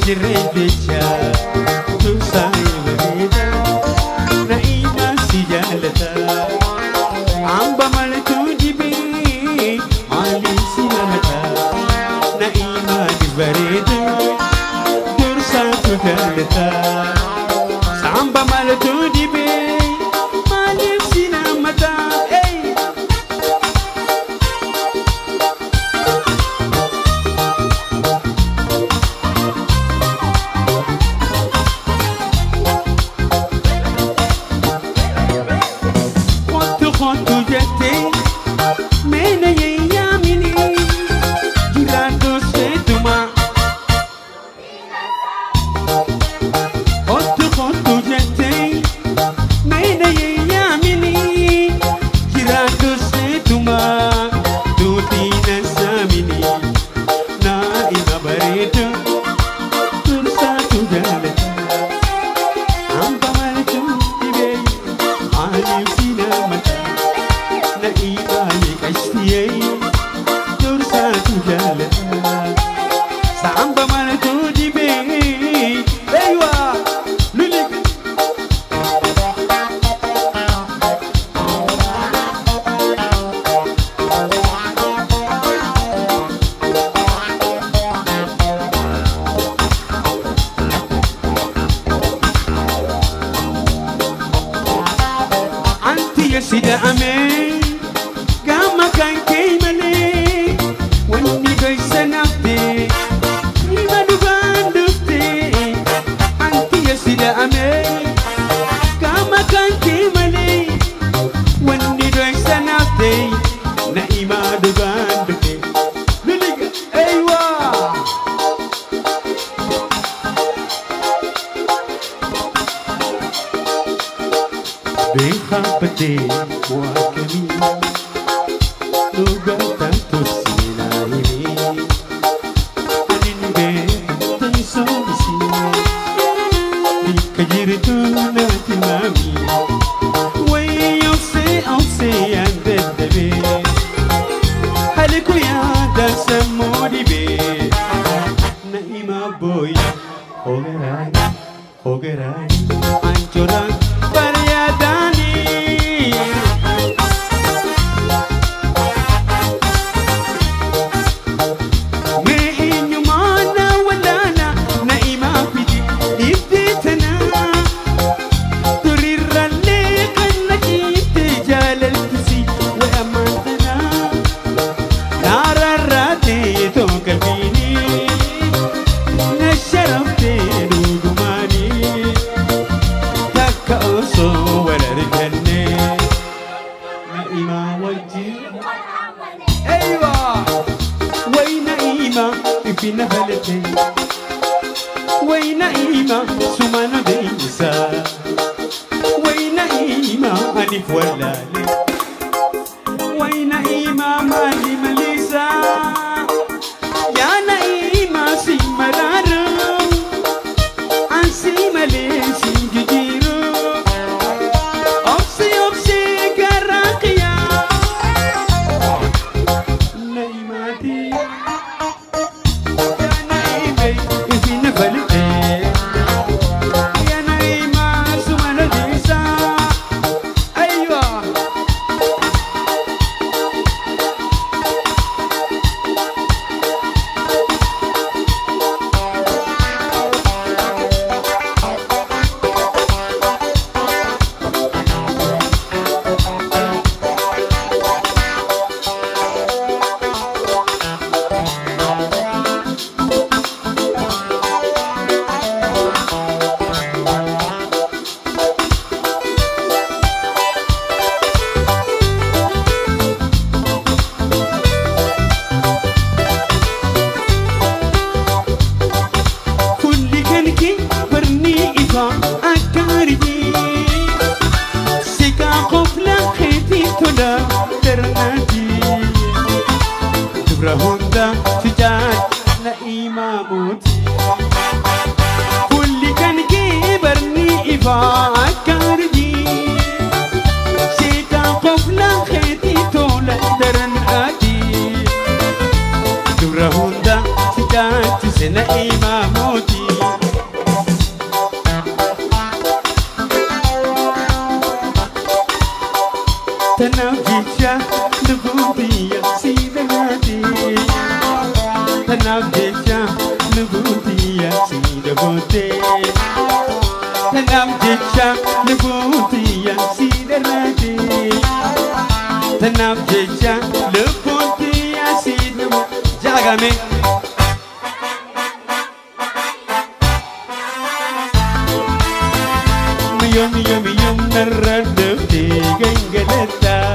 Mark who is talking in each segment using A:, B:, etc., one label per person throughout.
A: jireenyicha tuusaayee bareeda na'iima si jaalata amba maltuu dibee maaliif si lalata na'iima ni bareeda dursaatu jaalata samba maltuu dibee maaliif si lamata sida ame gama kan keimale wani doy sanafte imanu bandufte anti sida ame gama kan keimale wani doy sanafte na imanu bandufte luliga aywa Bekapte wakami lugar tanto sinai aninbe tanso bisi dikajiritu nati mami way au se ande debe haliku ya dasamodi be naima boy hogerai anchora وينائما سمانو ديسا وينائما أني فولالي وينائما مالي مليسا يا نائما سيمرارو أنسي مليسي جديرو أبسي كراقيا نائماتي Honda sejak na imamuti kulli kan ke barni iba karji sita qofla kheti tola daran ati dura Honda sejak na imamuti موتي تناوجيشا نبوتي يا سيداتي تناوجيشا نبوتي يا سيداتي تناوجيشا نبوتي يا سيداتي تناوجيشا نبوتي يا سيداتي جاغامي يوم نردفتي جنجلتا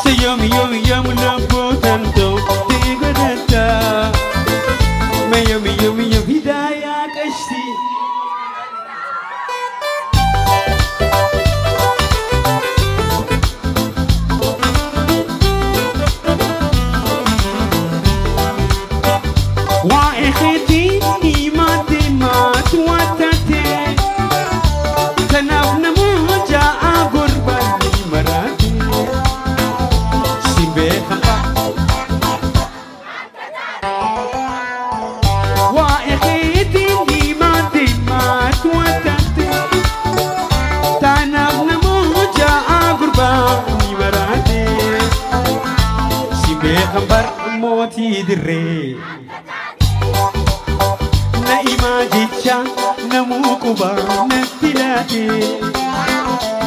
A: سيوم يوم لبوتنتو تيغدتا ما يوم هدايا كشتي واخدي إيماتي ما تواتتي تنافنا موجا أغرباني مراتي سيبخا واخدي إيماتي ما تواتتي تنافنا موجا أغرباني مراتي سيبخا موتي دري نايما جيتشا نموكوبا نتلاتي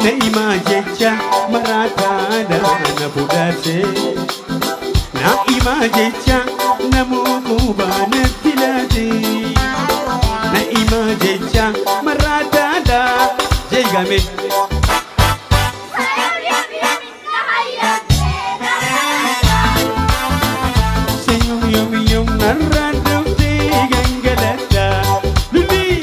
A: نايما جيتشا مراتا دانا بوداتي نايما جيتشا نموكوبا نتلاتي نايما جيتشا مراتا دا جيغامي يوم نردفتي جنجلتا لولي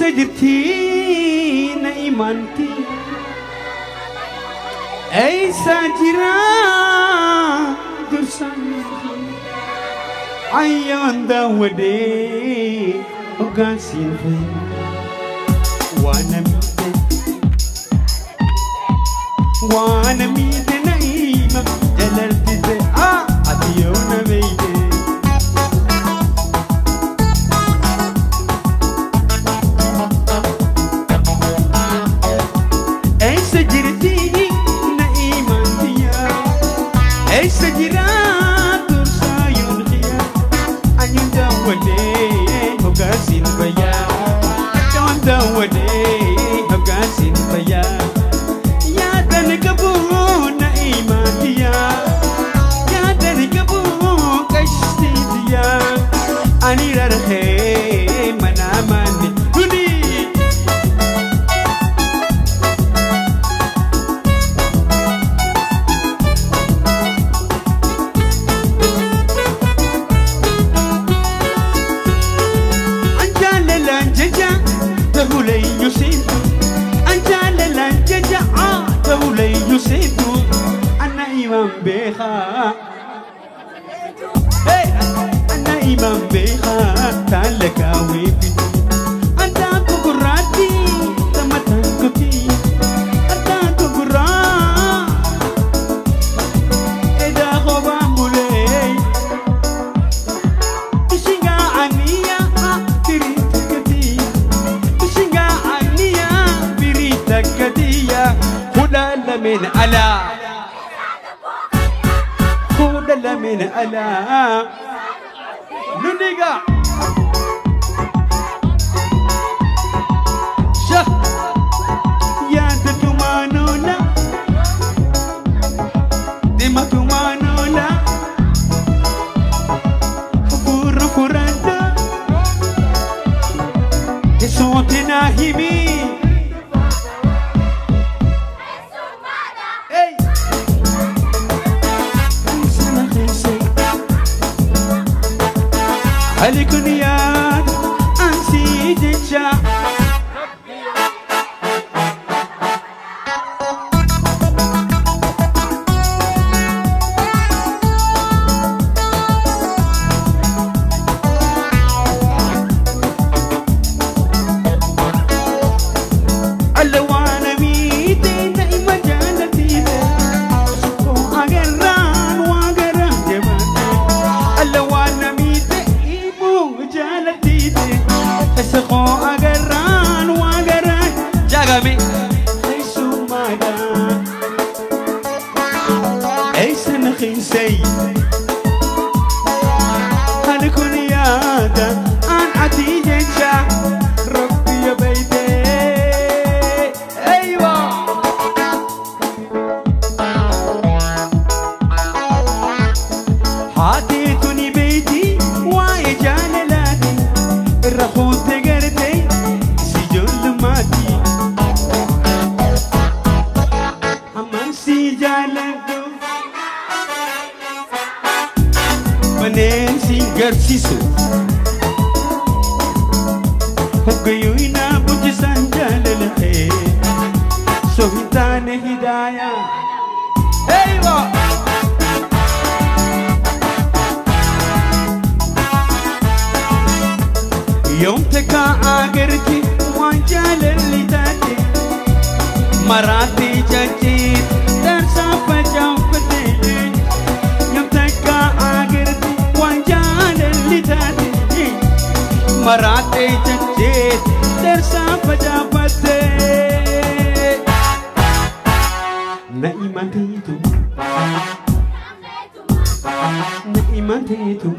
A: سجرتي نايمانتي اي ساجرا درساني ايان داودي وقاسين في وانا ميت نايمة جلالتي زي اديونا بيدي سجرات ترسايون خيا أني داودي هقاسين بيا أكون داودي هقاسين بيا يا دنقبو نايماتيا يا دنقبو كشتيتيا أني ررخي مناماني تولي يسيدو أنجال لانججا تولي يسيدو أنا إمام بيخا أنا إمام بيخا تالكا ويبيتو أنت كوكوراتي تمتن كوتي أنت كوكورا إذا خوبا مولي تشيغا عنيا تريتكتي كدية خدل من ألا خدل من ألا نونيغا شخ يا تتمانونا ديما تمانونا فور فراندا صوتنا هيمي عليكن يا أنسي جيتشا Garciso Hogayuina Bujisan Jalalahe Sohitane Hidaya Eywa Yom teka agarti Wanjalalidate Marati Jajit Darsa Pajafate Yom teka agarti Marate jajit tersa pajapate Naimante itu Naimante itu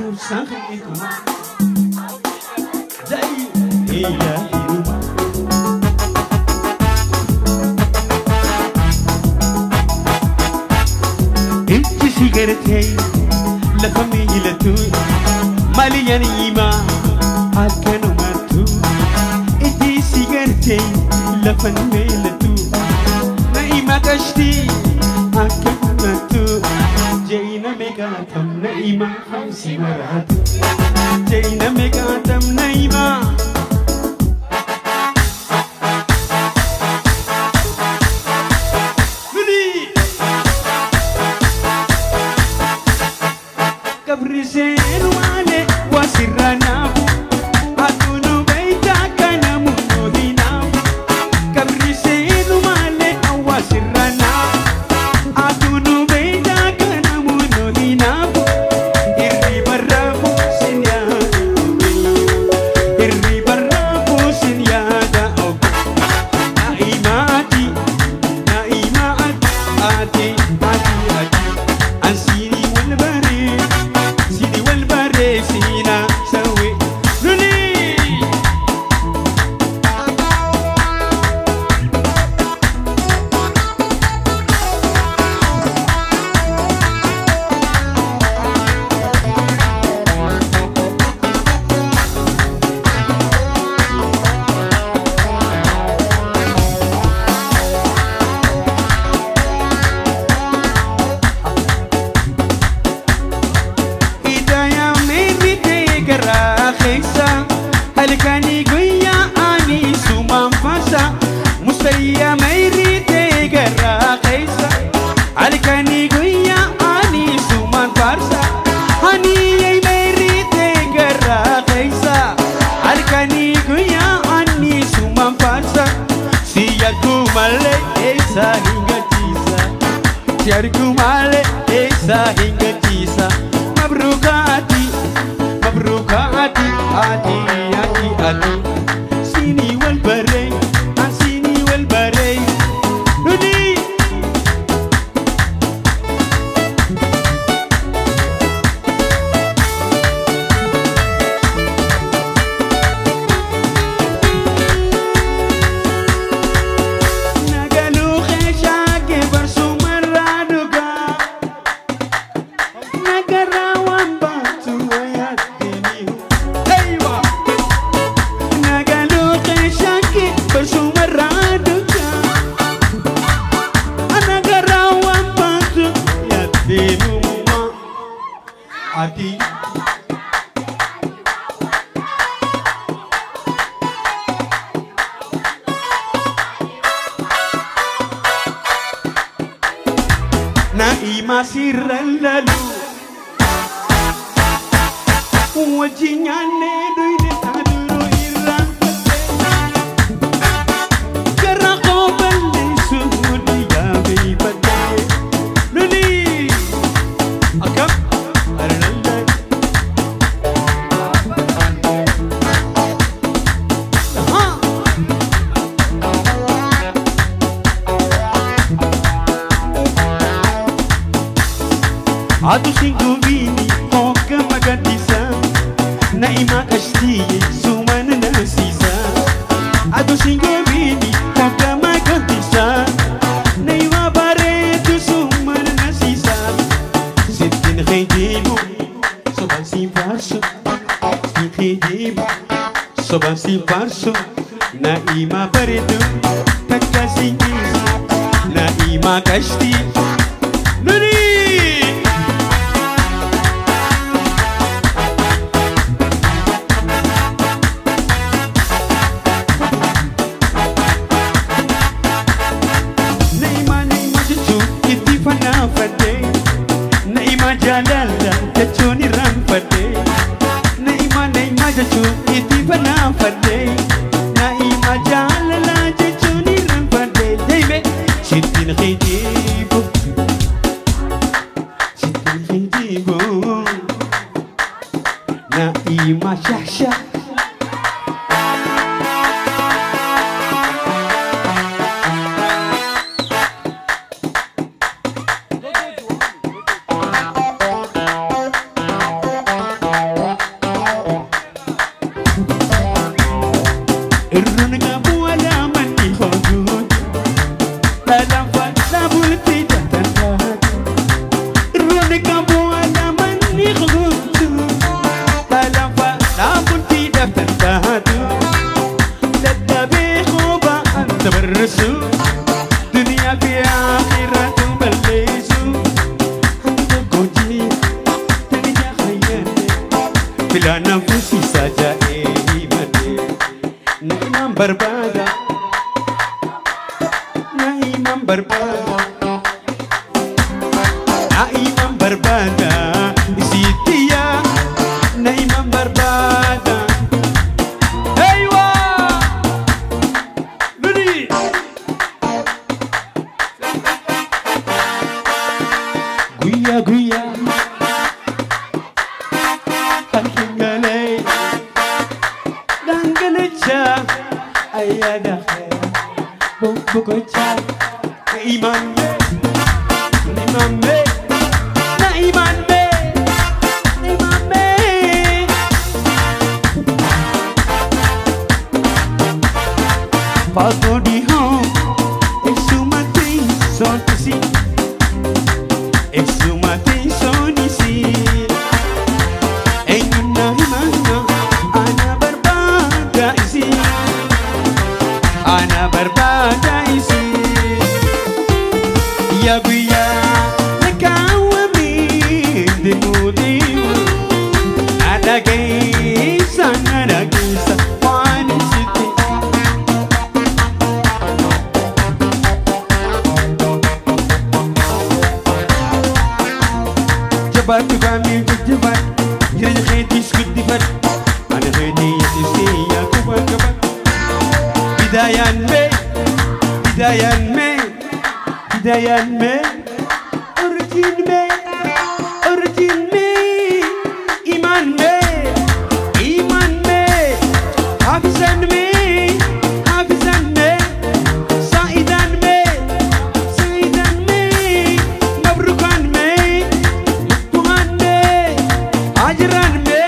A: Dosa itu Jai iya hidup Inci sigarete La famiglia tu Malian ima Akanu matu Iti sigarte La famiglia tu Naima kashti Akanu matu Jaina megatam Naima hamsi maratu Jaina megatam Naima Kabrisenu ane wasiranabu Atunu beita kana munohinabu Kabrisenu ane wasiranabu Atunu beita kana munohinabu Irri barabu sinyada Irri barabu sinyada Naimati Naimati Ati Ati Ati Ansini walbari Sina sawi Luli Alikani guya ani sumam fasa Mustaya mairi te gara kaisa Alikani guya ani suman farsa Hani yai mairi te gara kaisa Alikani guya ani suman farsa Siyarku male esa hingga tisa Siyarku male esa hingga tisa Mabrukati Mabrukati Ati Ati Sini wal bare Sini wal bare Nudi Nagalu kheshake barsumaraduga Nagarawan batu ayatini Eywa Ati نائما سر اللالو وجيني دوين تادرو إيران كرقو بلي سودي يا بيبتي نولي أكم أرنالي Adu singgu bini hoka magatisa Naima kashti suman nasisa Adu singgu bini hoka magatisa Naima baretu suman nasisa Sitin khidibu soban si farso Sitin khidibu soban si farso Naima baretu takasingisa Naima kashti Nuri Jalala jachuni rampade Naima jachu iti fana fade Naima jalala jachuni rampade Dayme Sitin khidibu Naima shahshah dunia fi akhirat balisu koji tanya khayane bila nafsi saja imane naimam berbada naimam berbada sitia naimam berbada Guya Halkingalay Danganacha Ayada Bukocha Iman me Na iman me Pato di home Exumati Sontisi Exumati sonisi Engina himana Ana berbada isi Ya guya Nakawami Dimu Ada kisah Wani siti Jabat kami berjabat Jadi khidis kudifat Mana khidis isi ya kubat Hidayan me Origin me Iman me Hafizan me Saidan me Mabrukan me Tuhan me Ajaran me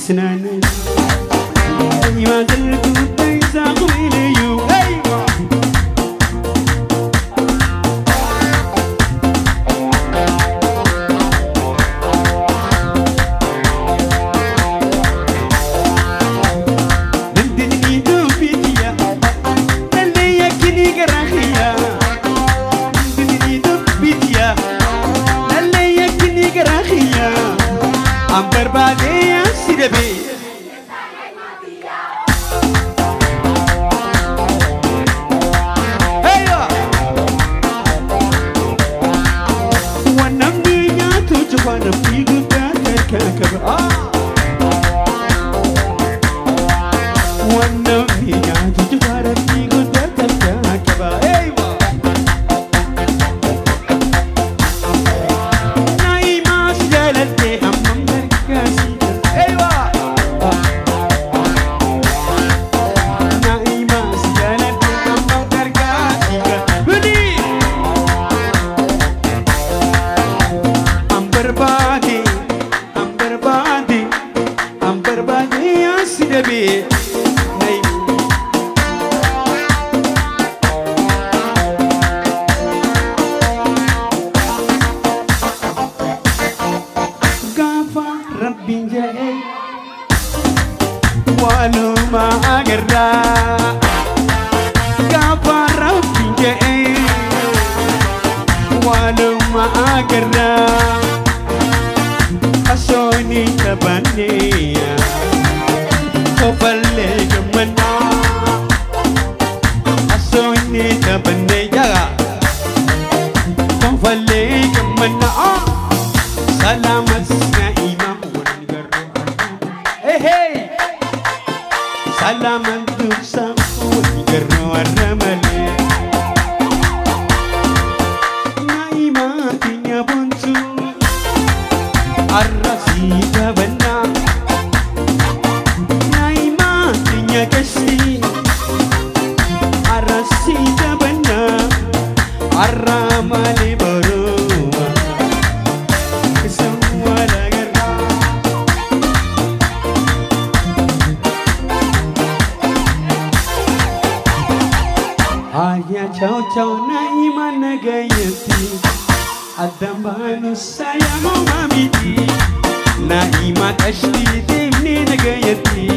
A: Senana, I want to دبي ربي جاي ولو ما أقرأ كفى ربي جاي ولو ما أقرأ أسوني تبني كفلي جمنا أسوني تبني كفلي جمنا سلامت سلام الدوسة والقرن والرمل نايمات يا بنتو الرصيد بنا نايمات يا كسي الرصيد بنا الرمل بروا سوى Aya chow chow naima nagayati Adambanu sayamu mamiti Naima tashti dimni nagayati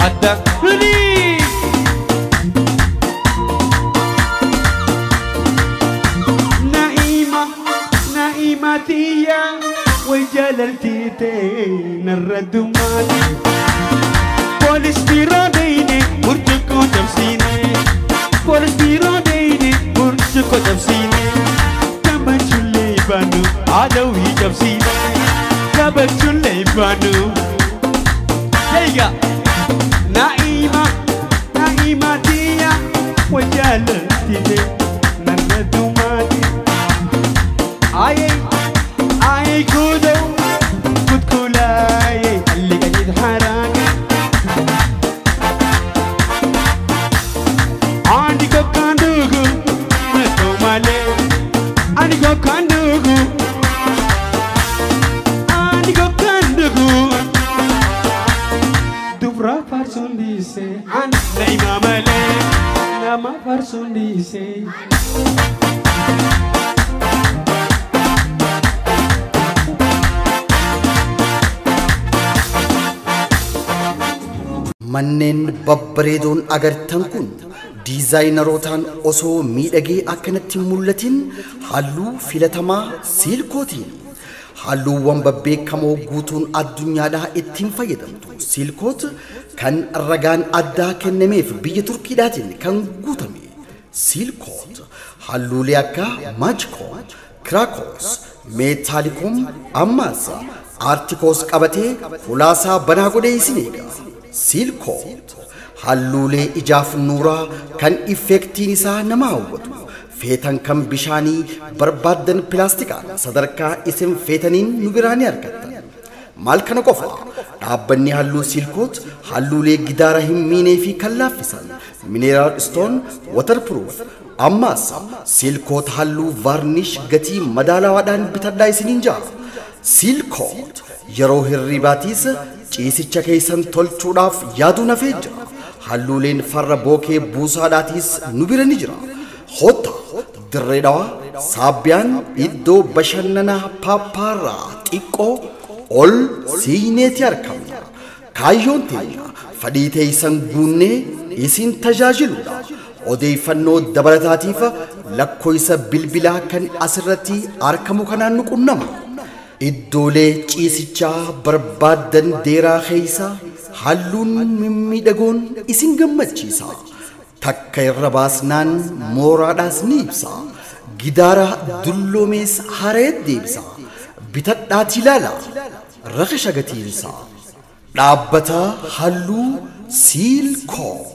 A: Adakuli Naima tiya Wajalalti te narradu mali Polis biro deine Urjuko jamsine Polis biro deine Urjuko jamsine Kabachule banu Adawi jamsine Kabachule banu Yega Naima tiya Wajalalti te narradu mali Ay kudo kulay اللي قاعد يتحرك عندي كوكاندوغو نتومالي عندي كوكاندوغو دبرا فارسون ديسي نايما مالي ناما فارسون ديسي
B: Manneen babbareedoon agartan kun diizaayinerootaan osoo miidhagee akkanatti mul'atin halluu filatamaa siilkootiin halluuwwan babbeekamoo guutuun addunyaadhaa ittiin fayyadamtu siilkoot kan ragaan addaa kennameef biyya Turkiidhaatiin kan guutame siilkoot halluulee akka maajikoot kiraakoos meetaalikoom ammaas aartikoos qabatee fulaasaa banaa godhee isin eega. Silkoot halluulee ijaaf nuuraa kan effektiin isaa nama hawwatu feetan kan bishaanii barbaadan pilaastikaan sadarkaa isin feetaniin nu biraan argattan maal kana qofa dhaabbanni halluu silkoot halluulee gidaara hin miinee fi kan laaffisan mineeraal stoon waterproof ammaas silkoot halluu vaarnish gatii madaalawaadhaan bitadhaa isiniin jaa silkoot yeroo hirribaatiis ciisicha keessan tolchuudhaaf yaaduu nafee jira halluuleen farra bookee buusaadhaatis nu bira ni jira hotta dirreedhaa saabbiyaan iddoo bashannanaa paappaarraa xiqqoo ol siineeti argamna kaayyoon teenya fedhii teessan guunnee isin tajaajiluudha odeeffannoo dabalataatiif lakkoofsa bilbilaa kan asirratti argamu kanaan nu qunnama iddoolee ciisichaa barbaadan deeraa keessa halluun mimmiidhagoon isin gammachiisa takka irra baasnaan mooraadhaas ni ibsa gidaara dulloomees hareet deebisa bitadhaati ilaala raqa shagatiinsa dhaabbata halluu siilkoot